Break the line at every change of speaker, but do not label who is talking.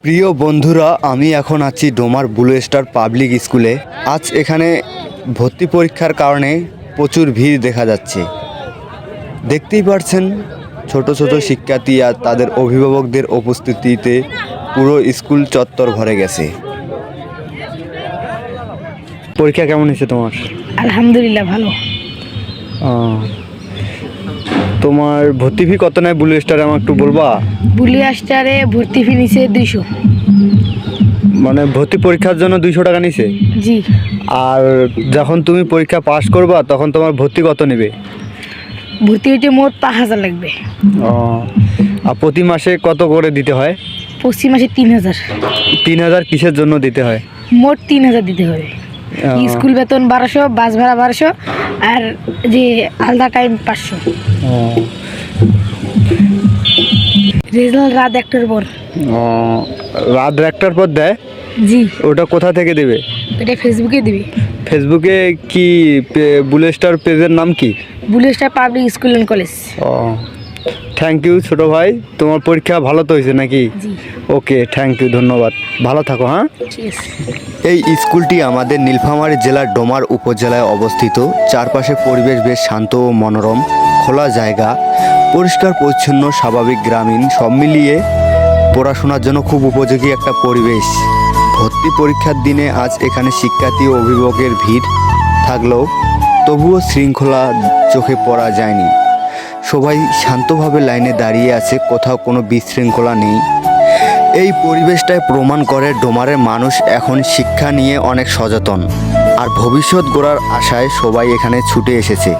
প্রিয় বন্ধুরা, আমি এখন আছি ডোমার ব্লু স্টার পাবলিক স্কুলে। আজ এখানে ভর্তি পরীক্ষার কারণে প্রচুর ভিড় দেখা যাচ্ছে। দেখতেই পাচ্ছেন ছোট ছোট শিক্ষার্থী আর তাদের অভিভাবকদের উপস্থিতিতে পুরো স্কুল চত্বর ভরে গেছে। পরীক্ষা কেমন হয়েছে তোমার?
আলহামদুলিল্লাহ ভালো।
তোমার ভর্তি ফি কত নেয় ব্লু স্টারে, আমার একটু বলবা?
ব্লু স্টারে ভর্তি ফি নিছে 200।
মানে ভর্তি পরীক্ষার জন্য 200 টাকা নিছে?
জি।
আর যখন তুমি পরীক্ষা পাস করবা তখন তোমার ভর্তি কত নেবে?
ভর্তি হইতে মোট 5000 লাগবে।
আর প্রতি মাসে কত করে দিতে হয়?
প্রতি মাসে 3000।
3000 কিসের জন্য দিতে হয়?
মোট 3000 দিতে হবে। স্কুল বেতন 1200, বাস ভাড়া 1200, আর যে আলাদা টাইম 500। রেজাল্ট রাত 1টার পর।
রাত 1টার পর দেয়?
জি।
ওটা কোথা থেকে দেবে?
এটা ফেসবুকে দিবে।
ফেসবুকে কি ব্লু স্টার পেজের নাম কি?
Blue star public school and college.
Thank you ছোট ভাই, তোমার পরীক্ষা ভালো তো হয়েছে নাকি?
জি।
ওকে, থ্যাংক ইউ, ধন্যবাদ, ভালো থাকো। হ্যাঁ,
ঠিক আছে।
এই স্কুলটি আমাদের নীলফামারী জেলার ডোমার উপজেলায় অবস্থিত। চারপাশে পরিবেশ বেশ শান্ত ও মনোরম, খোলা জায়গা, পরিষ্কার পরিচ্ছন্ন, স্বাভাবিক গ্রামীণ, সব মিলিয়ে পড়াশোনার জন্য খুব উপযোগী একটা পরিবেশ। ভর্তি পরীক্ষার দিনে আজ এখানে শিক্ষার্থী ও অভিভাবকের ভিড় থাকলেও তবুও শৃঙ্খলা চোখে পড়া যায়নি। সবাই শান্তভাবে লাইনে দাঁড়িয়ে আছে, কোথাও কোনো বিশৃঙ্খলা নেই। এই পরিবেশটাই প্রমাণ করে ডোমারের মানুষ এখন শিক্ষা নিয়ে অনেক সচেতন, আর ভবিষ্যৎ গড়ার আশায় সবাই এখানে ছুটে এসেছে।